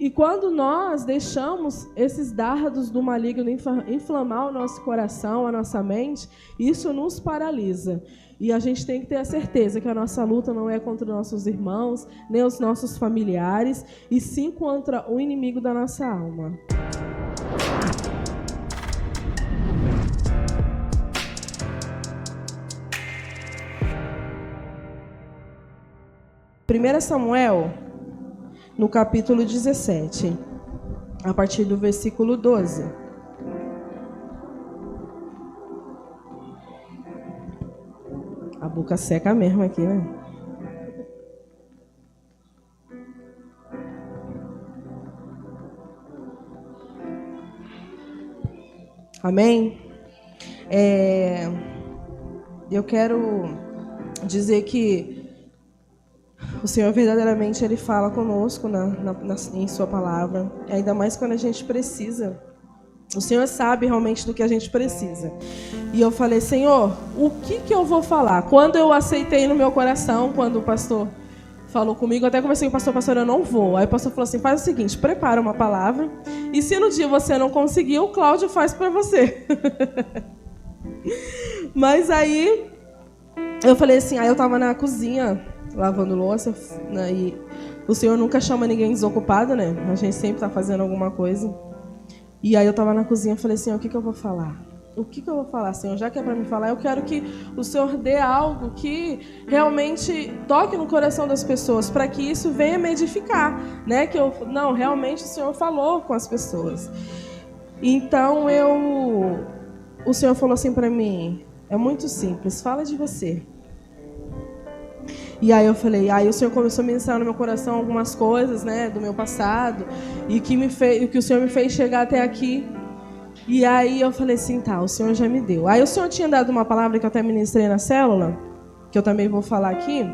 E quando nós deixamos esses dardos do maligno inflamar o nosso coração, a nossa mente, isso nos paralisa. E a gente tem que ter a certeza que a nossa luta não é contra os nossos irmãos, nem os nossos familiares, e sim contra o inimigo da nossa alma. Primeiro Samuel, no capítulo 17, a partir do versículo 12. A boca seca mesmo aqui, né? Amém? Eu quero dizer que o Senhor verdadeiramente Ele fala conosco em Sua palavra, ainda mais quando a gente precisa. O Senhor sabe realmente do que a gente precisa. E eu falei, Senhor, o que eu vou falar? Quando eu aceitei no meu coração, quando o pastor falou comigo, até conversei com o pastor, eu não vou. Aí o pastor falou assim, faz o seguinte, prepara uma palavra, e se no dia você não conseguir, o Cláudio faz para você. Mas aí, eu falei assim, aí eu estava na cozinha, lavando louça, né, e o Senhor nunca chama ninguém desocupado, né? A gente sempre está fazendo alguma coisa. E aí eu estava na cozinha e falei, Senhor, o que eu vou falar? O que eu vou falar, Senhor? Já que é para me falar, eu quero que o Senhor dê algo que realmente toque no coração das pessoas, para que isso venha me edificar, né? Não, realmente o Senhor falou com as pessoas. Então o Senhor falou assim para mim, é muito simples, fala de você. E aí eu falei, aí o Senhor começou a ministrar no meu coração algumas coisas, né, do meu passado, e que o Senhor me fez chegar até aqui. E aí eu falei assim, tá, o Senhor já me deu. Aí o Senhor tinha dado uma palavra que eu até ministrei na célula, que eu também vou falar aqui.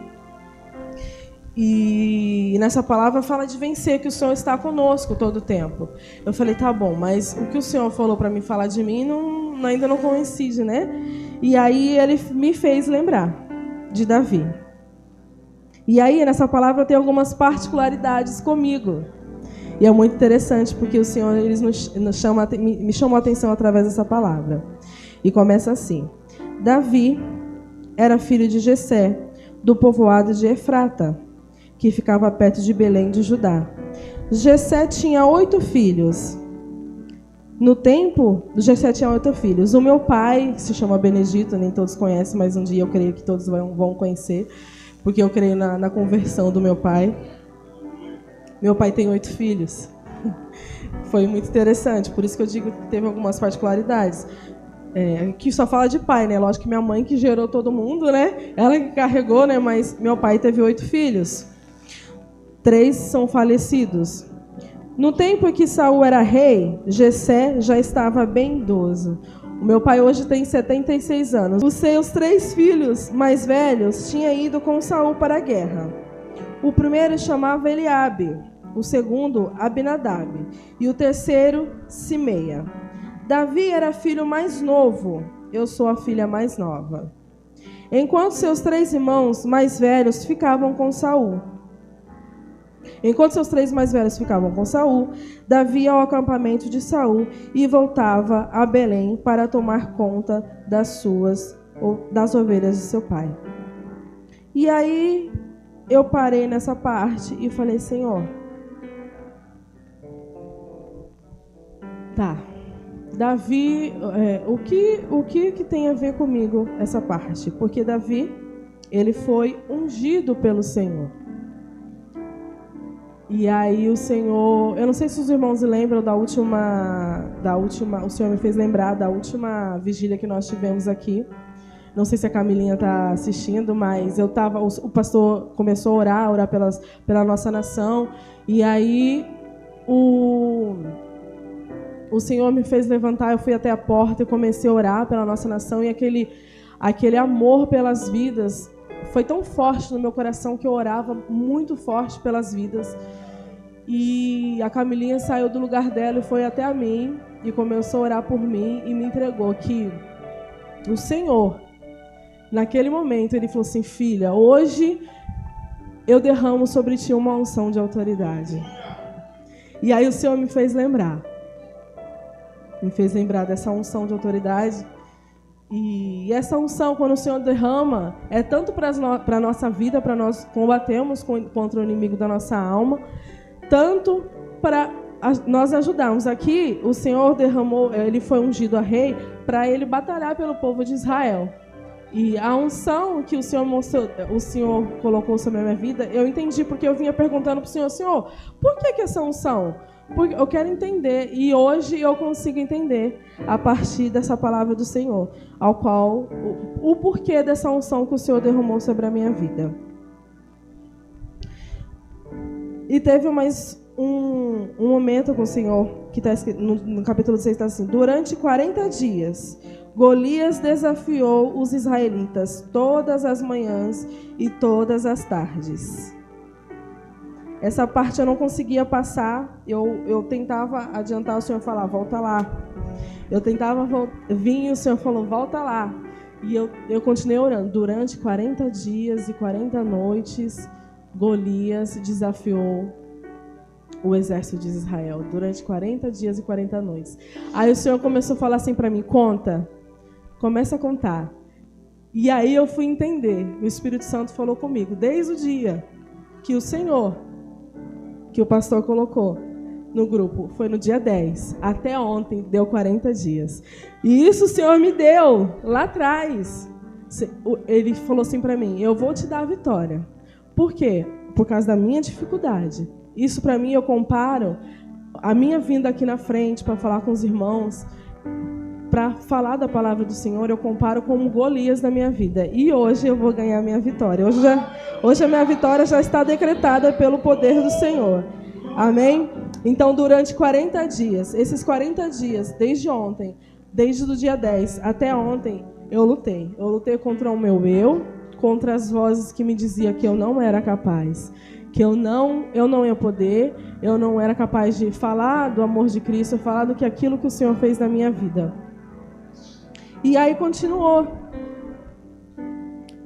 E nessa palavra fala de vencer, que o Senhor está conosco todo o tempo. Eu falei, tá bom, mas o que o Senhor falou para mim falar de mim ainda não coincide, né? E aí Ele me fez lembrar de Davi. E aí, nessa palavra, tem algumas particularidades comigo. E é muito interessante, porque o Senhor me chamou a atenção através dessa palavra. E começa assim. Davi era filho de Jessé, do povoado de Efrata, que ficava perto de Belém de Judá. Jessé tinha 8 filhos. No tempo, Jessé tinha 8 filhos. O meu pai, que se chama Benedito, nem todos conhecem, mas um dia eu creio que todos vão conhecer, porque eu creio na conversão do meu pai. Meu pai tem 8 filhos. Foi muito interessante, por isso que eu digo que teve algumas particularidades. Que só fala de pai, né? Lógico que minha mãe que gerou todo mundo, né? Ela que carregou, né? Mas meu pai teve 8 filhos. 3 são falecidos. No tempo em que Saul era rei, Jessé já estava bem idoso. O meu pai hoje tem 76 anos. Os seus 3 filhos mais velhos tinham ido com Saul para a guerra. O primeiro chamava Eliabe, o segundo Abinadab e o terceiro Simeia. Davi era filho mais novo, eu sou a filha mais nova. Enquanto seus 3 irmãos mais velhos ficavam com Saul. Davi ia ao acampamento de Saul e voltava a Belém para tomar conta das ovelhas de seu pai. E aí eu parei nessa parte e falei, Senhor, tá, Davi, o que tem a ver comigo essa parte? Porque Davi, ele foi ungido pelo Senhor. E aí o Senhor, eu não sei se os irmãos lembram da última, o Senhor me fez lembrar da última vigília que nós tivemos aqui. Não sei se a Camilinha está assistindo, mas o pastor começou a orar pela nossa nação, e aí o Senhor me fez levantar, eu fui até a porta e comecei a orar pela nossa nação, e aquele amor pelas vidas foi tão forte no meu coração que eu orava muito forte pelas vidas. E a Camilinha saiu do lugar dela e foi até a mim e começou a orar por mim e me entregou que o Senhor, naquele momento, Ele falou assim, filha, hoje eu derramo sobre ti uma unção de autoridade. E aí o Senhor me fez lembrar dessa unção de autoridade. E essa unção, quando o Senhor derrama, é tanto para a nossa vida, para nós combatermos contra o inimigo da nossa alma, tanto para nós ajudarmos. Aqui, o Senhor derramou, ele foi ungido a rei para ele batalhar pelo povo de Israel. E a unção que o Senhor colocou sobre a minha vida, eu entendi porque eu vinha perguntando para o Senhor, Senhor, por que essa unção? Porque eu quero entender, e hoje eu consigo entender a partir dessa palavra do Senhor, ao qual o porquê dessa unção que o Senhor derramou sobre a minha vida. E teve mais um momento com o Senhor, que está escrito no capítulo 6, está assim: durante 40 dias, Golias desafiou os israelitas todas as manhãs e todas as tardes. Essa parte eu não conseguia passar, eu tentava adiantar, o Senhor falava, volta lá. Eu tentava vir e o Senhor falou, volta lá. E eu continuei orando. Durante 40 dias e 40 noites, Golias desafiou o exército de Israel. Durante 40 dias e 40 noites. Aí o Senhor começou a falar assim para mim, começa a contar. E aí eu fui entender. O Espírito Santo falou comigo, desde o dia que o Senhor, que o pastor colocou no grupo, foi no dia 10. Até ontem deu 40 dias. E isso o Senhor me deu lá atrás. Ele falou assim para mim, eu vou te dar a vitória. Por quê? Por causa da minha dificuldade. Isso para mim eu comparo a minha vinda aqui na frente para falar com os irmãos, para falar da palavra do Senhor, eu comparo com Golias na minha vida. E hoje eu vou ganhar a minha vitória. Hoje a minha vitória já está decretada pelo poder do Senhor. Amém? Então, durante 40 dias, esses 40 dias, desde ontem, desde o dia 10 até ontem, eu lutei. Eu lutei contra o meu eu, contra as vozes que me diziam que eu não era capaz, que eu não ia poder, eu não era capaz de falar do amor de Cristo, falar do que aquilo que o Senhor fez na minha vida. E aí continuou.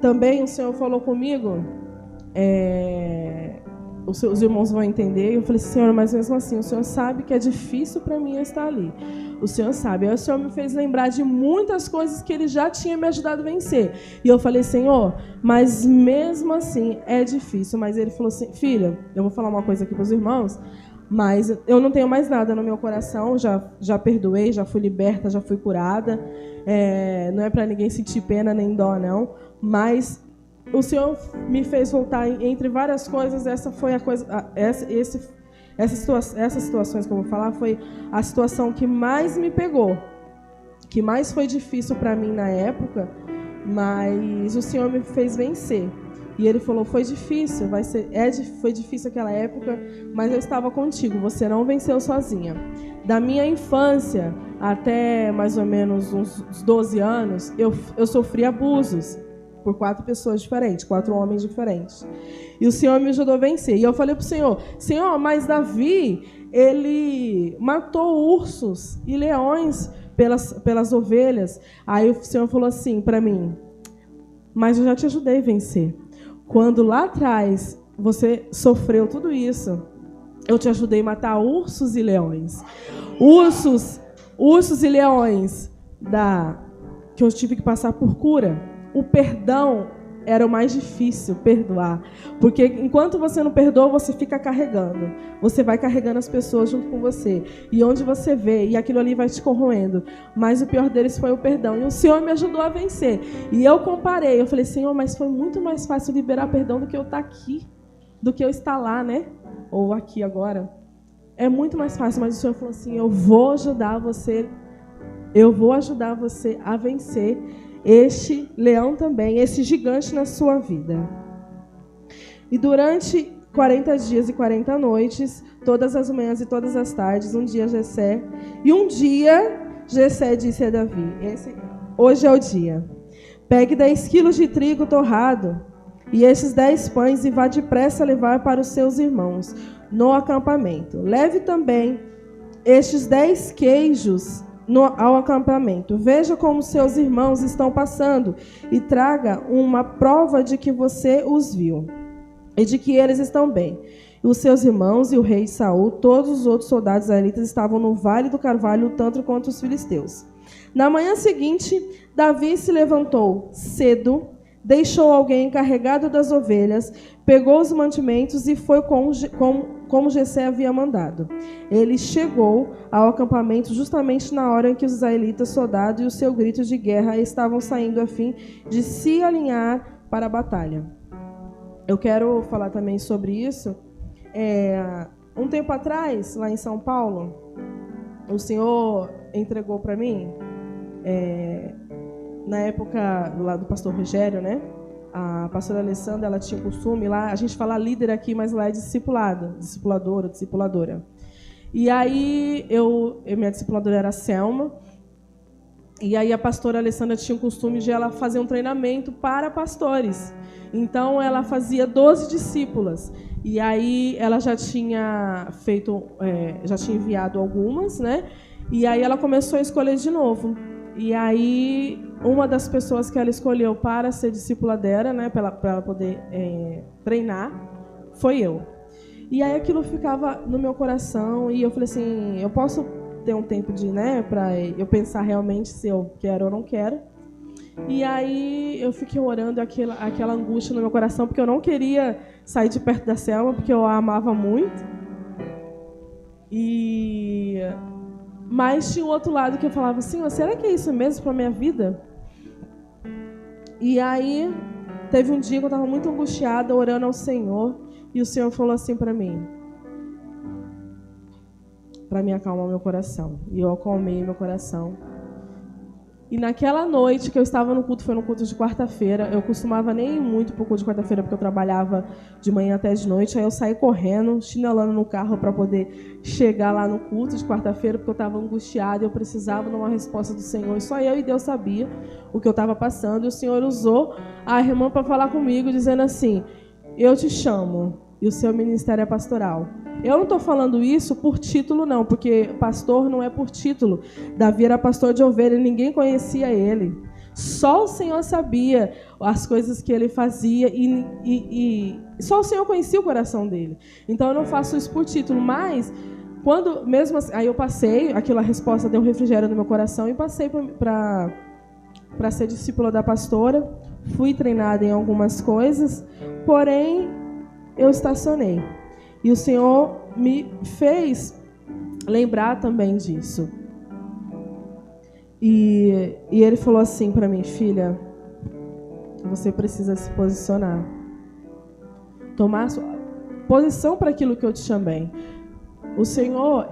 Também o Senhor falou comigo, os irmãos vão entender. Eu falei, Senhor, mas mesmo assim, o Senhor sabe que é difícil para mim estar ali. O Senhor sabe. Aí o Senhor me fez lembrar de muitas coisas que Ele já tinha me ajudado a vencer. E eu falei, Senhor, mas mesmo assim é difícil. Mas Ele falou assim, filha, eu vou falar uma coisa aqui para os irmãos, mas eu não tenho mais nada no meu coração, já perdoei, já fui liberta, já fui curada. Não é para ninguém sentir pena nem dó, não. Mas o Senhor me fez voltar entre várias coisas. Essa foi a coisa, essas situações que eu vou falar foi a situação que mais me pegou, que mais foi difícil para mim na época, mas o Senhor me fez vencer. E Ele falou, foi difícil, foi difícil aquela época, mas eu estava contigo, você não venceu sozinha. Da minha infância até mais ou menos uns 12 anos, eu sofri abusos por 4 pessoas diferentes, 4 homens diferentes. E o Senhor me ajudou a vencer. E eu falei para o Senhor, mas Davi, ele matou ursos e leões pelas ovelhas. Aí o Senhor falou assim para mim, mas eu já te ajudei a vencer. Quando lá atrás você sofreu tudo isso, eu te ajudei a matar ursos e leões. Ursos e leões que eu tive que passar por cura. O perdão era o mais difícil, perdoar. Porque enquanto você não perdoa, você fica carregando. Você vai carregando as pessoas junto com você. E onde você vê, e aquilo ali vai te corroendo. Mas o pior deles foi o perdão. E o Senhor me ajudou a vencer. E eu comparei, eu falei, Senhor, mas foi muito mais fácil liberar perdão do que eu estar aqui. Do que eu estar lá, né? Ou aqui agora. É muito mais fácil, mas o Senhor falou assim, eu vou ajudar você a vencer este leão também, esse gigante na sua vida. E durante 40 dias e 40 noites, todas as manhãs e todas as tardes, um dia Jessé disse a Davi, hoje é o dia, pegue 10 quilos de trigo torrado e estes 10 pães e vá depressa levar para os seus irmãos no acampamento. Leve também estes 10 queijos ao acampamento. Veja como seus irmãos estão passando e traga uma prova de que você os viu e de que eles estão bem. os seus irmãos e o rei Saul, todos os outros soldados israelitas estavam no Vale do Carvalho lutando contra os filisteus. Na manhã seguinte, Davi se levantou cedo, deixou alguém encarregado das ovelhas, pegou os mantimentos e foi como Jessé havia mandado. Ele chegou ao acampamento justamente na hora em que os israelitas soldados e o seu grito de guerra estavam saindo a fim de se alinhar para a batalha. Eu quero falar também sobre isso. Um tempo atrás, lá em São Paulo, o Senhor entregou para mim, na época lá do pastor Rogério, né? A pastora Alessandra, ela tinha o costume lá, a gente fala líder aqui, mas lá é discipuladora. E aí, minha discipuladora era a Selma, e aí a pastora Alessandra tinha o costume de ela fazer um treinamento para pastores. Então, ela fazia 12 discípulas. E aí, ela já tinha enviado algumas, né? E aí, ela começou a escolher de novo. E aí, uma das pessoas que ela escolheu para ser discípula dela, né, para ela poder treinar, foi eu. E aí, aquilo ficava no meu coração. E eu falei assim, eu posso ter um tempo para eu pensar realmente se eu quero ou não quero. E aí eu fiquei orando, aquela angústia no meu coração, porque eu não queria sair de perto da Selma, porque eu a amava muito. Mas tinha um outro lado que eu falava assim, será que é isso mesmo para a minha vida? E aí teve um dia que eu estava muito angustiada, orando ao Senhor, e o Senhor falou assim para mim, para me acalmar meu coração. E eu acalmei meu coração. E naquela noite que eu estava no culto, foi no culto de quarta-feira, eu costumava nem ir muito para o culto de quarta-feira, porque eu trabalhava de manhã até de noite, aí eu saí correndo, chinelando no carro para poder chegar lá no culto de quarta-feira, porque eu estava angustiada, eu precisava de uma resposta do Senhor, e só eu e Deus sabia o que eu estava passando, e o Senhor usou a irmã para falar comigo, dizendo assim, eu te chamo, e o seu ministério é pastoral. Eu não estou falando isso por título, não, porque pastor não é por título. Davi era pastor de ovelha e ninguém conhecia ele. Só o Senhor sabia as coisas que ele fazia e só o Senhor conhecia o coração dele. Então eu não faço isso por título, mas quando mesmo assim, aí eu passei, aquela resposta deu um refrigério no meu coração e passei para ser discípula da pastora. Fui treinada em algumas coisas, porém eu estacionei. E o Senhor me fez lembrar também disso. E Ele falou assim para mim, filha, você precisa se posicionar. Tomar sua posição para aquilo que eu te chamei. O Senhor,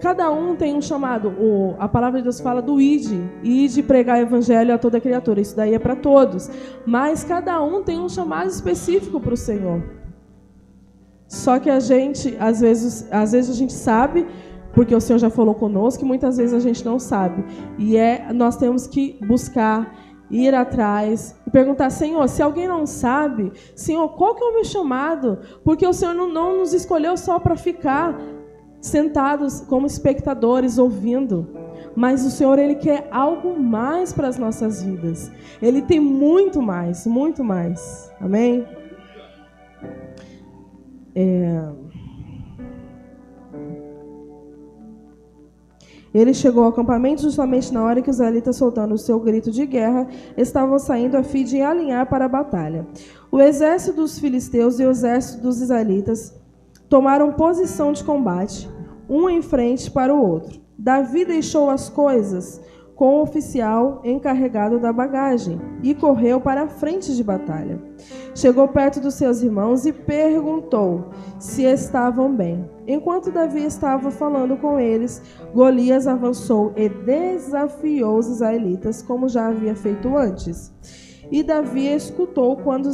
cada um tem um chamado. A palavra de Deus fala do ide pregar o evangelho a toda criatura. Isso daí é para todos. Mas cada um tem um chamado específico para o Senhor. Só que a gente, às vezes a gente sabe, porque o Senhor já falou conosco, e muitas vezes a gente não sabe. E nós temos que buscar, ir atrás e perguntar, Senhor, se alguém não sabe, Senhor, qual que é o meu chamado? Porque o Senhor não nos escolheu só para ficar sentados como espectadores, ouvindo. Mas o Senhor, Ele quer algo mais para as nossas vidas. Ele tem muito mais, muito mais. Amém? Ele chegou ao acampamento justamente na hora que os israelitas, soltando o seu grito de guerra, estavam saindo a fim de alinhar para a batalha. O exército dos filisteus e o exército dos israelitas tomaram posição de combate, um em frente para o outro. Davi deixou as coisas com o oficial encarregado da bagagem e correu para a frente de batalha. Chegou perto dos seus irmãos e perguntou se estavam bem. Enquanto Davi estava falando com eles, Golias avançou e desafiou os israelitas, como já havia feito antes. E Davi escutou quando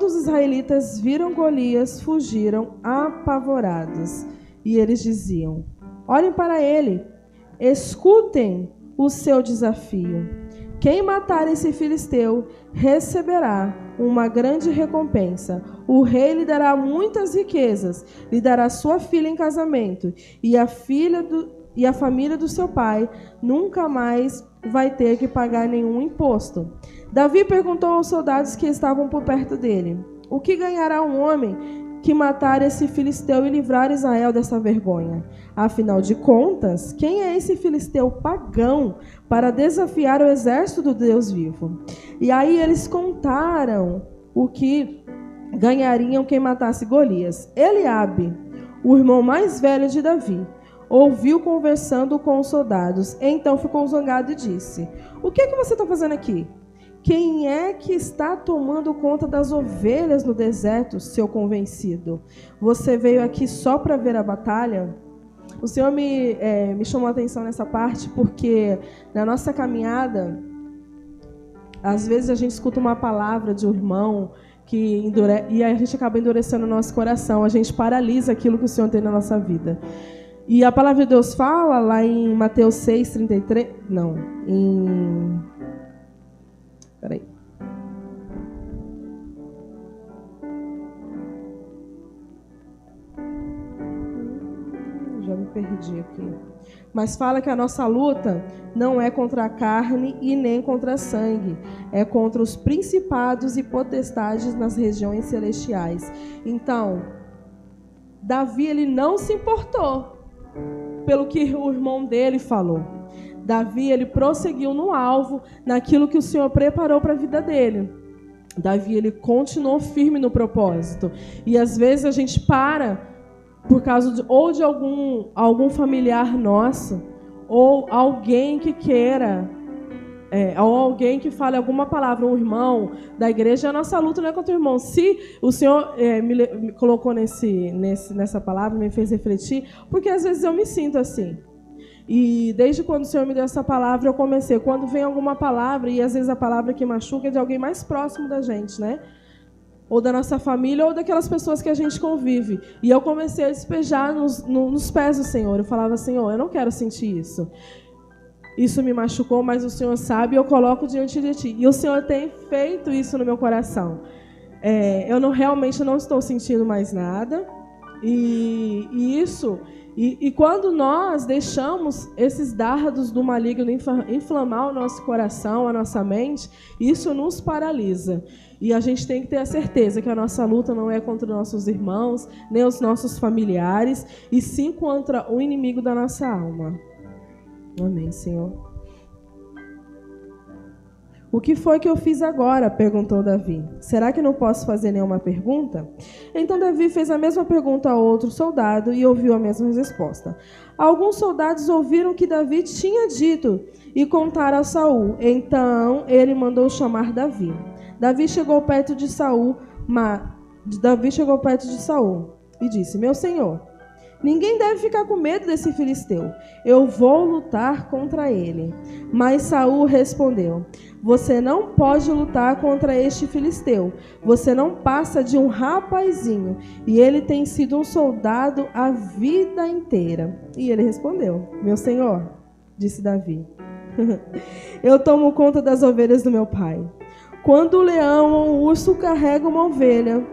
os israelitas viram Golias, fugiram apavorados. E eles diziam: olhem para ele, escutem o seu desafio. Quem matar esse filisteu receberá uma grande recompensa. O rei lhe dará muitas riquezas, lhe dará sua filha em casamento, e a filha e a família do seu pai nunca mais vai ter que pagar nenhum imposto. Davi perguntou aos soldados que estavam por perto dele: o que ganhará um homem que matar esse filisteu e livrar Israel dessa vergonha? Afinal de contas, quem é esse filisteu pagão para desafiar o exército do Deus vivo? E aí eles contaram o que ganhariam quem matasse Golias. Eliabe, o irmão mais velho de Davi, ouviu conversando com os soldados. Então ficou zangado e disse: o que você está fazendo aqui? Quem é que está tomando conta das ovelhas no deserto, seu convencido? Você veio aqui só para ver a batalha? O Senhor me chamou a atenção nessa parte porque na nossa caminhada, às vezes a gente escuta uma palavra de um irmão e a gente acaba endurecendo o nosso coração, a gente paralisa aquilo que o Senhor tem na nossa vida. E a palavra de Deus fala lá em Mateus 6:33, Peraí. Já me perdi aqui. Mas fala que a nossa luta não é contra a carne e nem contra sangue. É contra os principados e potestades nas regiões celestiais. Então, Davi, ele não se importou pelo que o irmão dele falou. Davi, ele prosseguiu no alvo, naquilo que o Senhor preparou para a vida dele. Davi, ele continuou firme no propósito. E às vezes a gente para por causa de algum familiar nosso, ou alguém que queira, ou alguém que fale alguma palavra, um irmão da igreja. A nossa luta não é contra o irmão. Se o Senhor me colocou nessa palavra, me fez refletir, porque às vezes eu me sinto assim. E desde quando o Senhor me deu essa palavra, eu comecei. Quando vem alguma palavra, e às vezes a palavra que machuca é de alguém mais próximo da gente, né? Ou da nossa família, ou daquelas pessoas que a gente convive. E eu comecei a despejar nos pés do Senhor. Eu falava: Senhor, eu não quero sentir isso. Isso me machucou, mas o Senhor sabe, e eu coloco diante de Ti. E o Senhor tem feito isso no meu coração. Eu realmente não estou sentindo mais nada. E quando nós deixamos esses dardos do maligno inflamar o nosso coração, a nossa mente, isso nos paralisa. E a gente tem que ter a certeza que a nossa luta não é contra os nossos irmãos, nem os nossos familiares, e sim contra o inimigo da nossa alma. Amém, Senhor. O que foi que eu fiz agora? Perguntou Davi. Será que não posso fazer nenhuma pergunta? Então Davi fez a mesma pergunta a outro soldado e ouviu a mesma resposta. Alguns soldados ouviram o que Davi tinha dito e contaram a Saul. Então ele mandou chamar Davi. Davi chegou perto de Saul e disse: meu senhor, ninguém deve ficar com medo desse filisteu. Eu vou lutar contra ele. Mas Saul respondeu: você não pode lutar contra este filisteu. Você não passa de um rapazinho, e ele tem sido um soldado a vida inteira. E ele respondeu: meu senhor, disse Davi, eu tomo conta das ovelhas do meu pai. Quando o leão ou o urso carrega uma ovelha,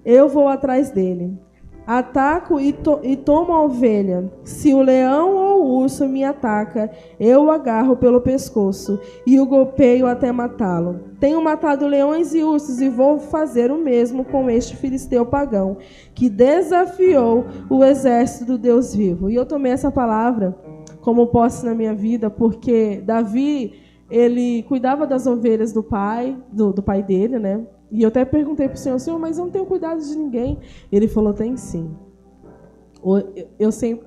eu vou atrás dele. Ataco e tomo a ovelha. Se o leão ou o urso me ataca, eu o agarro pelo pescoço e o golpeio até matá-lo. Tenho matado leões e ursos e vou fazer o mesmo com este filisteu pagão, que desafiou o exército do Deus vivo. E eu tomei essa palavra como posse na minha vida, porque Davi, ele cuidava das ovelhas do pai dele, né? E eu até perguntei para o Senhor: Senhor, mas eu não tenho cuidado de ninguém. Ele falou: tem sim.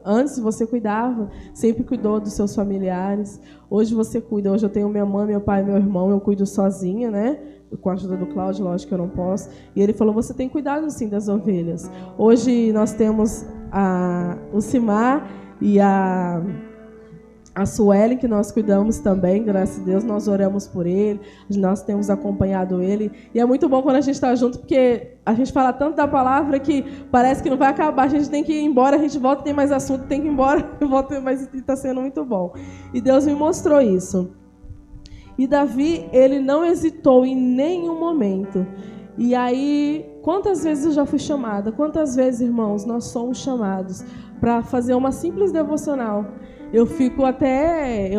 Antes você cuidava, sempre cuidou dos seus familiares. Hoje você cuida. Hoje eu tenho minha mãe, meu pai, meu irmão. Eu cuido sozinha, né? Com a ajuda do Cláudio, lógico que eu não posso. E ele falou: você tem cuidado sim das ovelhas. Hoje nós temos o Simar e a Suelen, que nós cuidamos também, graças a Deus, nós oramos por ele, nós temos acompanhado ele, e é muito bom quando a gente está junto, porque a gente fala tanto da palavra que parece que não vai acabar, a gente tem que ir embora, a gente volta, tem mais assunto, tem que ir embora, volta, mas está sendo muito bom. E Deus me mostrou isso. E Davi, ele não hesitou em nenhum momento. E aí, Quantas vezes eu já fui chamada? Quantas vezes, irmãos, nós somos chamados para fazer uma simples devocional? Eu fico até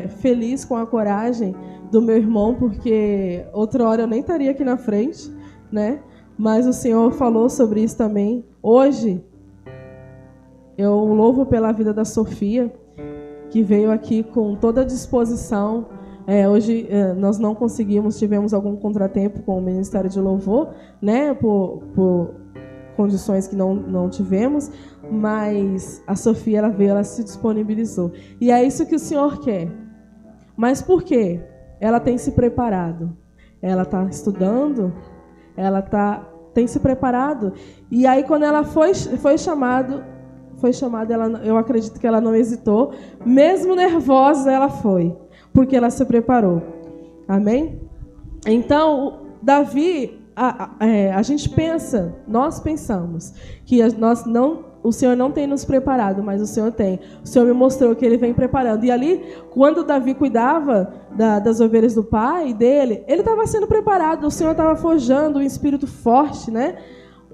feliz com a coragem do meu irmão, porque outra hora eu nem estaria aqui na frente, né? Mas o Senhor falou sobre isso também. Hoje, eu louvo pela vida da Sofia, que veio aqui com toda a disposição. Hoje nós não conseguimos, tivemos algum contratempo com o Ministério de Louvor, né? Por condições que não tivemos, mas a Sofia, ela veio, ela se disponibilizou. E é isso que o Senhor quer. Mas por quê? Ela tem se preparado. Ela está estudando, ela tem se preparado. E aí, quando ela foi chamada, eu acredito que ela não hesitou. Mesmo nervosa, ela foi, porque ela se preparou. Amém? Então, Davi, a gente pensa, nós pensamos que o Senhor não tem nos preparado, mas o Senhor tem. O Senhor me mostrou que Ele vem preparando. E ali, quando Davi cuidava das ovelhas do pai dele, ele estava sendo preparado. O Senhor estava forjando um espírito forte, né?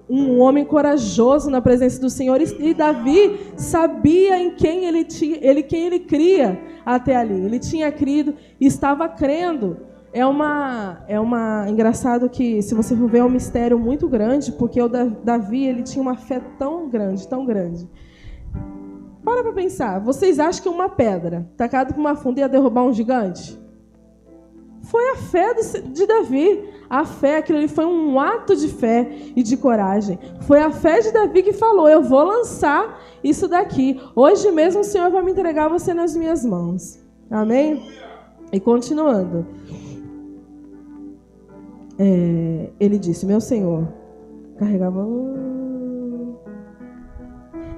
Um homem corajoso na presença do Senhor. E Davi sabia em quem ele cria até ali. Ele tinha crido e estava crendo. Engraçado que, se você for ver, é um mistério muito grande, porque o Davi, ele tinha uma fé tão grande, tão grande. Para pensar, vocês acham que uma pedra tacada com uma funda ia derrubar um gigante? Foi a fé de Davi. A fé, aquilo ali foi um ato de fé e de coragem. Foi a fé de Davi que falou: eu vou lançar isso daqui. Hoje mesmo o Senhor vai me entregar você nas minhas mãos. Amém? E continuando. Ele disse: meu Senhor, carregava...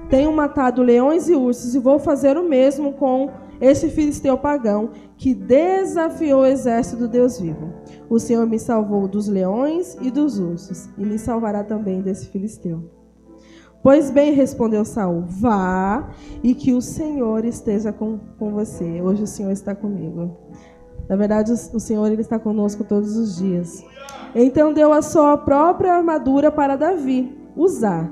tenho matado leões e ursos e vou fazer o mesmo com esse filisteu pagão que desafiou o exército do Deus vivo. O Senhor me salvou dos leões e dos ursos e me salvará também desse filisteu. Pois bem, respondeu Saul, vá e que o Senhor esteja com você. Hoje o Senhor está comigo. Na verdade, o Senhor, ele está conosco todos os dias. Então deu a sua própria armadura para Davi usar.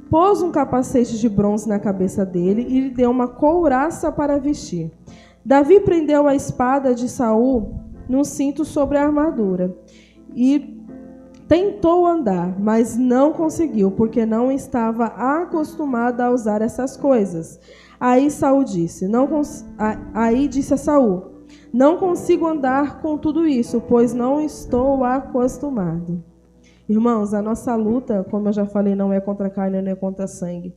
Pôs um capacete de bronze na cabeça dele e lhe deu uma couraça para vestir. Davi prendeu a espada de Saul num cinto sobre a armadura e tentou andar, mas não conseguiu, porque não estava acostumado a usar essas coisas. Aí disse a Saul: não consigo andar com tudo isso, pois não estou acostumado. Irmãos, a nossa luta, como eu já falei, não é contra a carne, não é contra sangue.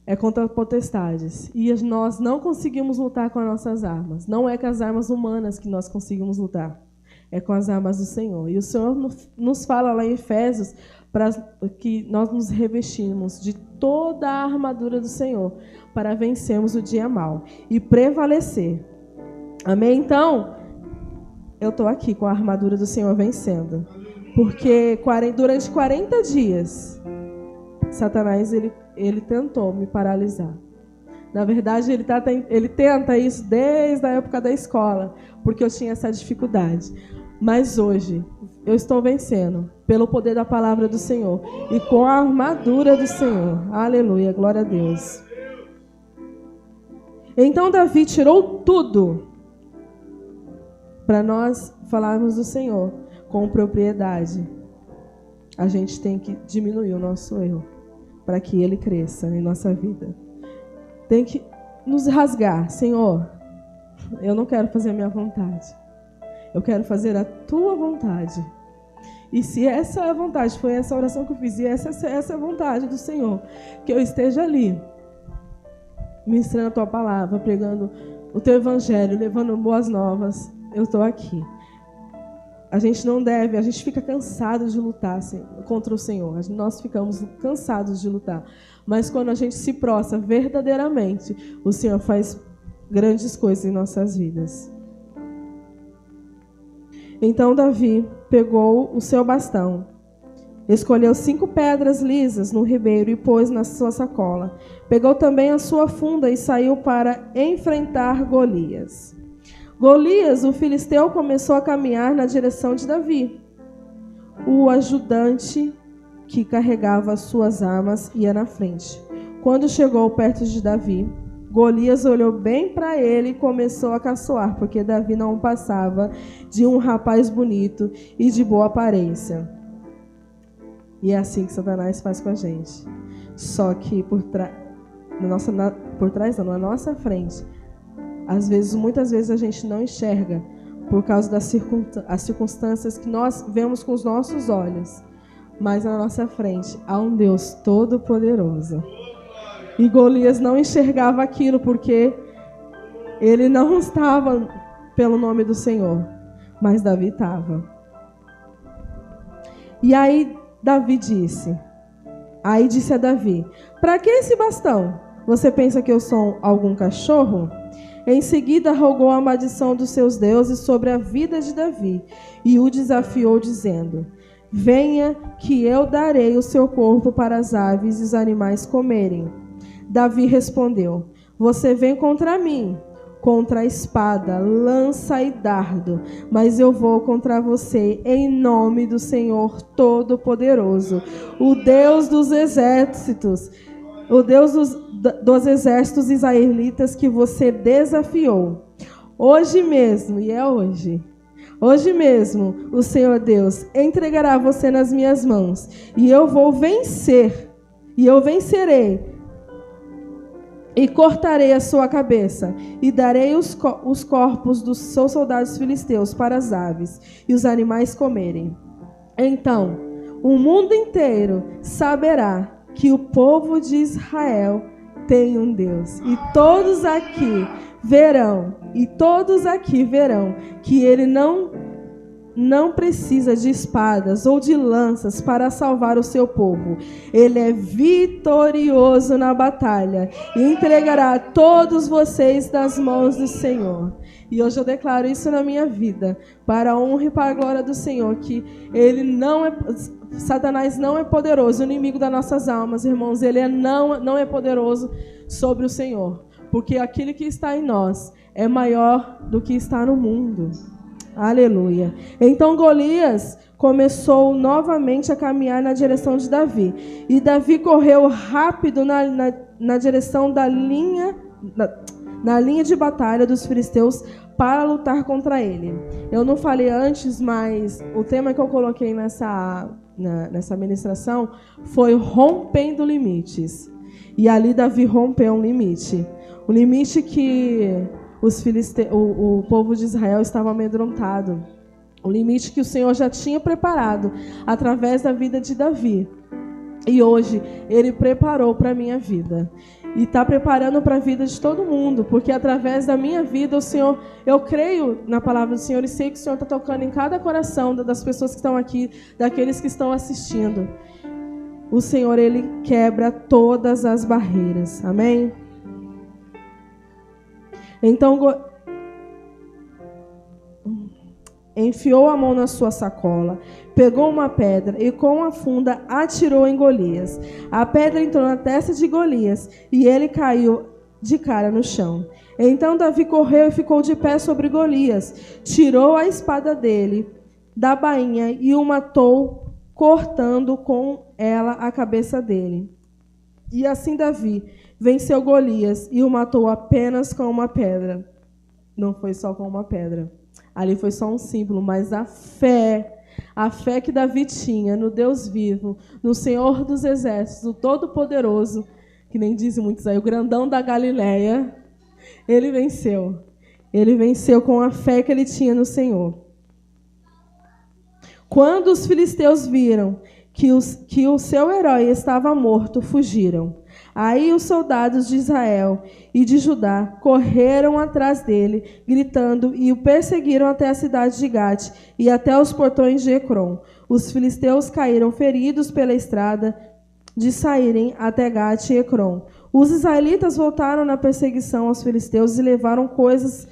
É contra potestades. E nós não conseguimos lutar com as nossas armas. Não é com as armas humanas que nós conseguimos lutar. É com as armas do Senhor. E o Senhor nos fala lá em Efésios para que nós nos revestimos de toda a armadura do Senhor para vencermos o dia mau e prevalecer. Amém? Então, eu estou aqui com a armadura do Senhor vencendo. Porque durante 40 dias, Satanás ele tentou me paralisar. Na verdade, ele tenta isso desde a época da escola, porque eu tinha essa dificuldade. Mas hoje, eu estou vencendo pelo poder da palavra do Senhor e com a armadura do Senhor. Aleluia, glória a Deus. Então, Davi tirou tudo para nós falarmos do Senhor com propriedade. A gente tem que diminuir o nosso eu para que Ele cresça em nossa vida. Tem que nos rasgar. Senhor, eu não quero fazer a minha vontade. Eu quero fazer a Tua vontade. E se essa é a vontade, foi essa oração que eu fiz, e essa é a vontade do Senhor, que eu esteja ali, ministrando a Tua palavra, pregando o Teu evangelho, levando boas novas, eu estou aqui. A gente não deve, a gente fica cansado de lutar assim, contra o Senhor. Nós ficamos cansados de lutar. Mas quando a gente se prostra verdadeiramente, o Senhor faz grandes coisas em nossas vidas. Então Davi pegou o seu bastão, escolheu 5 pedras lisas no ribeiro e pôs na sua sacola. Pegou também a sua funda e saiu para enfrentar Golias. Golias, o filisteu, começou a caminhar na direção de Davi. o ajudante que carregava as suas armas ia na frente. Quando chegou perto de Davi, Golias olhou bem para ele e começou a caçoar, porque Davi não passava de um rapaz bonito e de boa aparência. E é assim que Satanás faz com a gente. Só que na nossa frente, muitas vezes a gente não enxerga por causa das circunstâncias que nós vemos com os nossos olhos. Mas na nossa frente há um Deus todo-poderoso. E Golias não enxergava aquilo porque ele não estava pelo nome do Senhor, mas Davi estava. E aí disse a Davi: para que esse bastão? Você pensa que eu sou algum cachorro? Em seguida rogou a maldição dos seus deuses sobre a vida de Davi e o desafiou dizendo: venha que eu darei o seu corpo para as aves e os animais comerem. Davi respondeu: você vem contra mim, contra a espada, lança e dardo, mas eu vou contra você em nome do Senhor Todo-Poderoso, o Deus dos exércitos, o Deus dos exércitos israelitas que você desafiou. Hoje mesmo, e é hoje mesmo, o Senhor Deus entregará você nas minhas mãos, e eu vou vencer, e eu vencerei, e cortarei a sua cabeça, e darei os corpos dos seus soldados filisteus para as aves e os animais comerem. Então, o mundo inteiro saberá que o povo de Israel tem um Deus. E todos aqui verão que ele não precisa de espadas ou de lanças para salvar o seu povo. Ele é vitorioso na batalha e entregará todos vocês nas mãos do Senhor. E hoje eu declaro isso na minha vida, para a honra e para a glória do Senhor, que Satanás não é poderoso, o inimigo das nossas almas, irmãos, ele não é poderoso sobre o Senhor, porque aquilo que está em nós é maior do que está no mundo. Aleluia. Então Golias começou novamente a caminhar na direção de Davi. E Davi correu rápido na direção da linha de batalha dos filisteus para lutar contra ele. Eu não falei antes, mas o tema que eu coloquei nessa ministração foi rompendo limites. E ali Davi rompeu um limite. Um limite que o povo de Israel estava amedrontado. Um limite que o Senhor já tinha preparado através da vida de Davi. E hoje Ele preparou para a minha vida. E está preparando para a vida de todo mundo. Porque através da minha vida, o Senhor, eu creio na palavra do Senhor e sei que o Senhor está tocando em cada coração das pessoas que estão aqui, daqueles que estão assistindo. O Senhor, Ele quebra todas as barreiras. Amém? Então, enfiou a mão na sua sacola, pegou uma pedra e com a funda atirou em Golias. A pedra entrou na testa de Golias e ele caiu de cara no chão. Então Davi correu e ficou de pé sobre Golias, tirou a espada dele da bainha e o matou, cortando com ela a cabeça dele. E assim Davi venceu Golias e o matou apenas com uma pedra. Não foi só com uma pedra. Ali foi só um símbolo, mas a fé que Davi tinha no Deus vivo, no Senhor dos Exércitos, o Todo-Poderoso, que nem dizem muitos aí, o grandão da Galileia, ele venceu. Ele venceu com a fé que ele tinha no Senhor. Quando os filisteus viram que o seu herói estava morto, fugiram. Aí os soldados de Israel e de Judá correram atrás dele, gritando, e o perseguiram até a cidade de Gate e até os portões de Ecrom. Os filisteus caíram feridos pela estrada de saírem até Gate e Ecrom. Os israelitas voltaram na perseguição aos filisteus e levaram coisas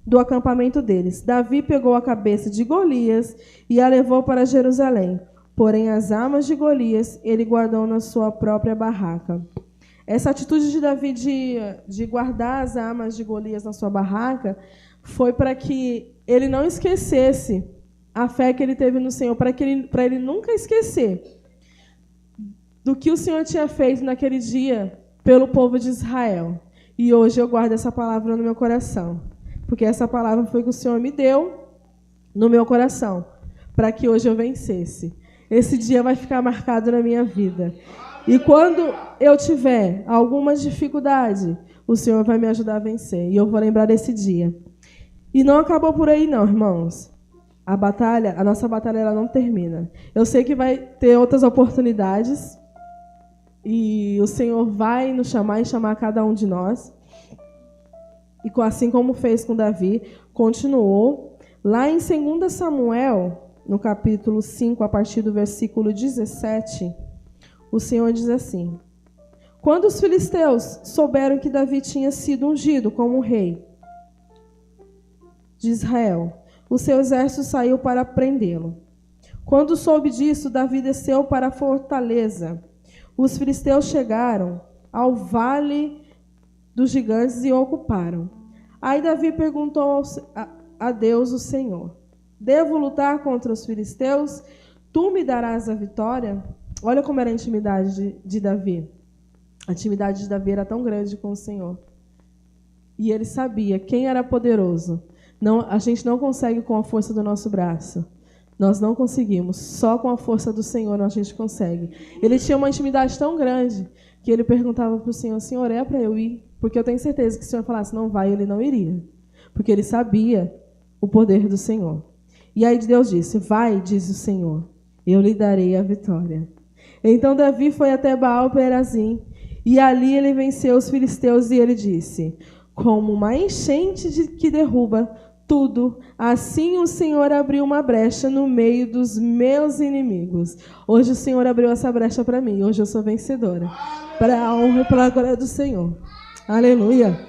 do acampamento deles. Davi pegou a cabeça de Golias e a levou para Jerusalém. Porém, as armas de Golias ele guardou na sua própria barraca. Essa atitude de Davi de guardar as armas de Golias na sua barraca foi para que ele não esquecesse a fé que ele teve no Senhor, para ele nunca esquecer do que o Senhor tinha feito naquele dia pelo povo de Israel. E hoje eu guardo essa palavra no meu coração, porque essa palavra foi que o Senhor me deu no meu coração, para que hoje eu vencesse. Esse dia vai ficar marcado na minha vida. E quando eu tiver alguma dificuldade, o Senhor vai me ajudar a vencer. E eu vou lembrar desse dia. E não acabou por aí não, irmãos. A nossa batalha, ela não termina. Eu sei que vai ter outras oportunidades. E o Senhor vai nos chamar e chamar cada um de nós. E assim como fez com Davi, continuou. Lá em 2 Samuel, no capítulo 5, a partir do versículo 17, o Senhor diz assim: quando os filisteus souberam que Davi tinha sido ungido como rei de Israel, o seu exército saiu para prendê-lo. Quando soube disso, Davi desceu para a fortaleza. Os filisteus chegaram ao vale dos gigantes e o ocuparam. Aí Davi perguntou a Deus, o Senhor: devo lutar contra os filisteus? Tu me darás a vitória? Olha como era a intimidade de Davi. A intimidade de Davi era tão grande com o Senhor. E ele sabia quem era poderoso. Não, a gente não consegue com a força do nosso braço. Nós não conseguimos. Só com a força do Senhor a gente consegue. Ele tinha uma intimidade tão grande que ele perguntava para o Senhor: Senhor, é para eu ir? Porque eu tenho certeza que se o Senhor falasse não vai, ele não iria. Porque ele sabia o poder do Senhor. E aí Deus disse: vai, diz o Senhor, eu lhe darei a vitória. Então Davi foi até Baal-Perazim, e ali ele venceu os filisteus, e ele disse: como uma enchente que derruba tudo, assim o Senhor abriu uma brecha no meio dos meus inimigos. Hoje o Senhor abriu essa brecha para mim, hoje eu sou vencedora. Para a honra e para a glória do Senhor. Aleluia.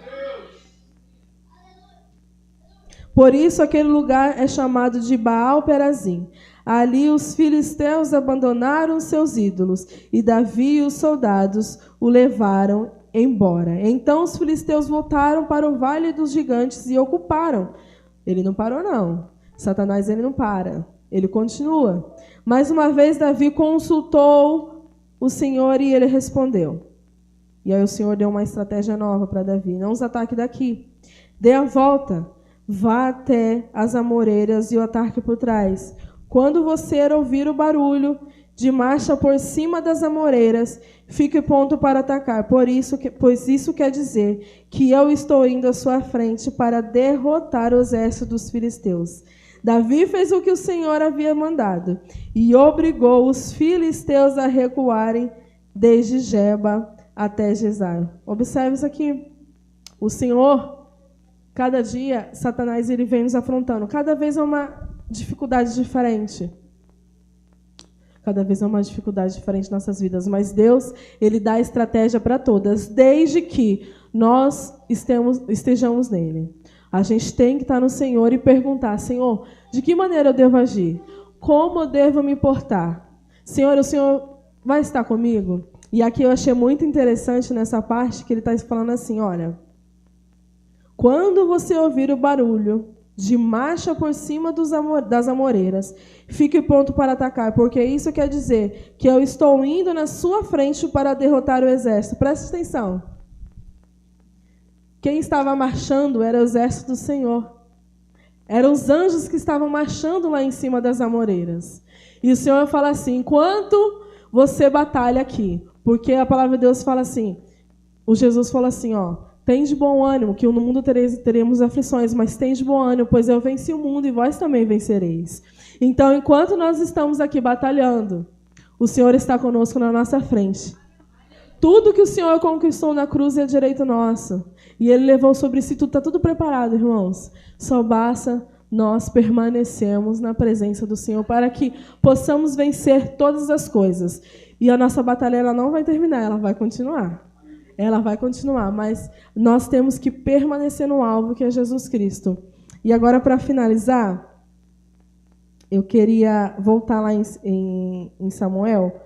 Por isso aquele lugar é chamado de Baal-Perazim. Ali os filisteus abandonaram seus ídolos, e Davi e os soldados o levaram embora. Então os filisteus voltaram para o vale dos gigantes e ocuparam. Ele não parou, não. Satanás, ele não para. Ele continua. Mais uma vez Davi consultou o Senhor e ele respondeu. E aí o Senhor deu uma estratégia nova para Davi. Não os ataque daqui. Dê a volta. Vá até as amoreiras e o ataque por trás. Quando você ouvir o barulho de marcha por cima das amoreiras, fique pronto para atacar. Pois isso quer dizer que eu estou indo à sua frente para derrotar o exército dos filisteus. Davi fez o que o Senhor havia mandado e obrigou os filisteus a recuarem desde Geba até Gesar. Observe isso aqui. O Senhor, cada dia, Satanás ele vem nos afrontando. Cada vez é uma dificuldade diferente. Cada vez é uma dificuldade diferente em nossas vidas. Mas Deus, ele dá estratégia para todas, desde que nós estejamos nele. A gente tem que estar no Senhor e perguntar: Senhor, de que maneira eu devo agir? Como eu devo me portar? Senhor, o Senhor vai estar comigo? E aqui eu achei muito interessante nessa parte que ele está falando assim: olha, quando você ouvir o barulho de marcha por cima das amoreiras, fique pronto para atacar, porque isso quer dizer que eu estou indo na sua frente para derrotar o exército. Preste atenção. Quem estava marchando era o exército do Senhor. Eram os anjos que estavam marchando lá em cima das amoreiras. E o Senhor fala assim: enquanto você batalha aqui, porque a palavra de Deus fala assim, o Jesus falou assim, ó: tem de bom ânimo, que no mundo teremos aflições, mas tem de bom ânimo, pois eu venci o mundo e vós também vencereis. Então, enquanto nós estamos aqui batalhando, o Senhor está conosco na nossa frente. Tudo que o Senhor conquistou na cruz é direito nosso. E Ele levou sobre si tudo, está tudo preparado, irmãos. Só basta nós permanecermos na presença do Senhor para que possamos vencer todas as coisas. E a nossa batalha ela não vai terminar, ela vai continuar. Ela vai continuar, mas nós temos que permanecer no alvo, que é Jesus Cristo. E agora, para finalizar, eu queria voltar lá em Samuel,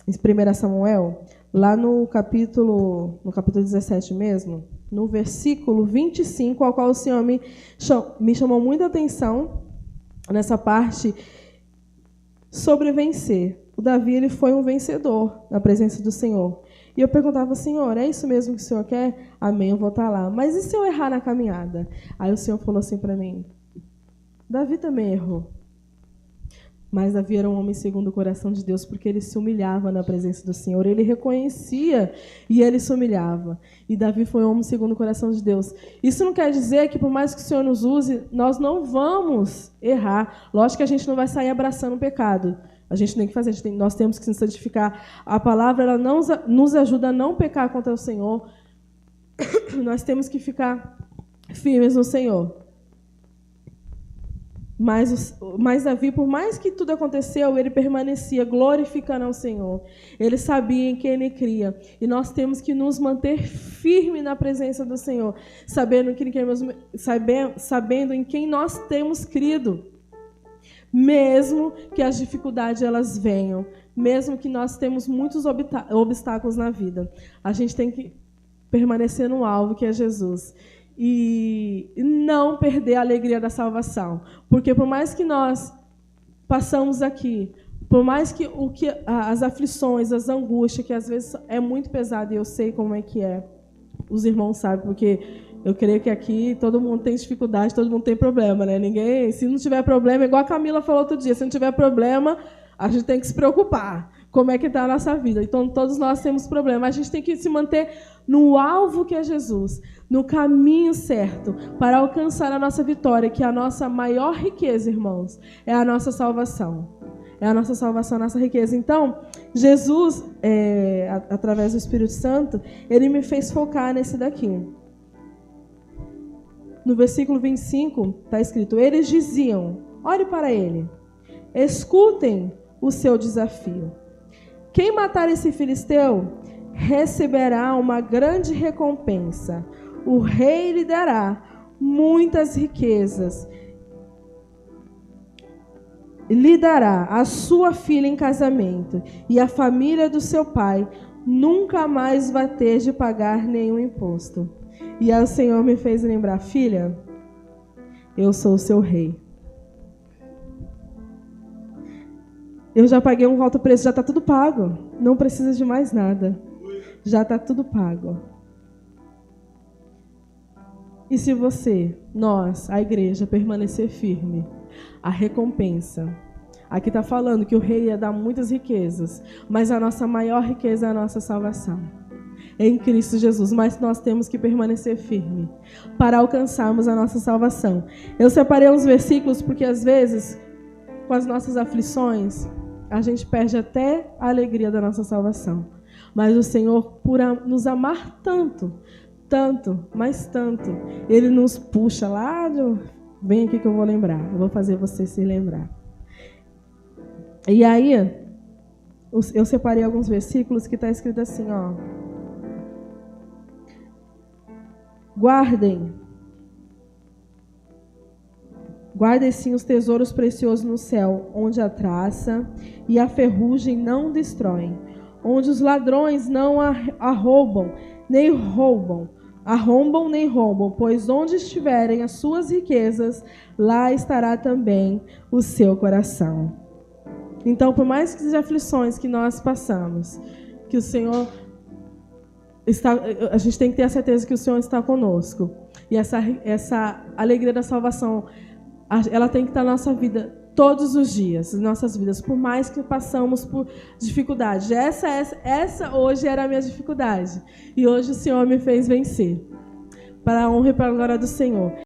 em 1 Samuel, lá no capítulo 17 mesmo, no versículo 25, ao qual o Senhor me chamou muita atenção, nessa parte sobre vencer. O Davi, ele foi um vencedor na presença do Senhor. E eu perguntava, Senhor, é isso mesmo que o Senhor quer? Amém, eu vou estar lá. Mas e se eu errar na caminhada? Aí o Senhor falou assim para mim, Davi também errou. Mas Davi era um homem segundo o coração de Deus, porque ele se humilhava na presença do Senhor. Ele reconhecia e ele se humilhava. E Davi foi um homem segundo o coração de Deus. Isso não quer dizer que, por mais que o Senhor nos use, nós não vamos errar. Lógico que a gente não vai sair abraçando o pecado. A gente tem que fazer, nós temos que nos santificar. A palavra ela não nos ajuda a não pecar contra o Senhor. Nós temos que ficar firmes no Senhor. Mas Davi, por mais que tudo aconteceu, ele permanecia glorificando ao Senhor. Ele sabia em quem ele cria. E nós temos que nos manter firmes na presença do Senhor, sabendo em quem nós temos crido. Mesmo que as dificuldades elas venham, mesmo que nós temos muitos obstáculos na vida, a gente tem que permanecer no alvo que é Jesus. E não perder a alegria da salvação. Porque por mais que nós passamos aqui, por mais que as aflições, as angústias, que às vezes é muito pesado, e eu sei como é que é, os irmãos sabem, porque eu creio que aqui todo mundo tem dificuldade, todo mundo tem problema, né? Ninguém, se não tiver problema, igual a Camila falou outro dia, se não tiver problema, a gente tem que se preocupar. Como é que está a nossa vida? Então, todos nós temos problema. A gente tem que se manter no alvo que é Jesus, no caminho certo, para alcançar a nossa vitória, que é a nossa maior riqueza, irmãos, é a nossa salvação. É a nossa salvação, a nossa riqueza. Então, Jesus, através do Espírito Santo, ele me fez focar nesse daqui. No versículo 25, está escrito, eles diziam, olhe para ele, escutem o seu desafio. Quem matar esse filisteu receberá uma grande recompensa. O rei lhe dará muitas riquezas. Lhe dará a sua filha em casamento, e a família do seu pai nunca mais vai ter de pagar nenhum imposto. E aí o Senhor me fez lembrar, filha, eu sou o seu rei. Eu já paguei um alto preço, já está tudo pago. Não precisa de mais nada. Já está tudo pago. E se você, nós, a igreja, permanecer firme, a recompensa. Aqui está falando que o rei ia dar muitas riquezas, mas a nossa maior riqueza é a nossa salvação. Em Cristo Jesus, mas nós temos que permanecer firme para alcançarmos a nossa salvação. Eu separei uns versículos porque às vezes, com as nossas aflições, a gente perde até a alegria da nossa salvação. Mas o Senhor, por nos amar tanto, tanto, mas tanto, Ele nos puxa lá, vem aqui que eu vou lembrar, eu vou fazer você se lembrar. E aí, eu separei alguns versículos que está escrito assim, ó. Guardem sim os tesouros preciosos no céu, onde a traça e a ferrugem não destroem, onde os ladrões não arrombam, nem roubam, pois onde estiverem as suas riquezas, lá estará também o seu coração. Então, por mais que as aflições que nós passamos, que o Senhor a gente tem que ter a certeza que o Senhor está conosco. E essa alegria da salvação, ela tem que estar na nossa vida todos os dias, nas nossas vidas, por mais que passamos por dificuldade. Essa hoje era a minha dificuldade. E hoje o Senhor me fez vencer. Para a honra e para a glória do Senhor.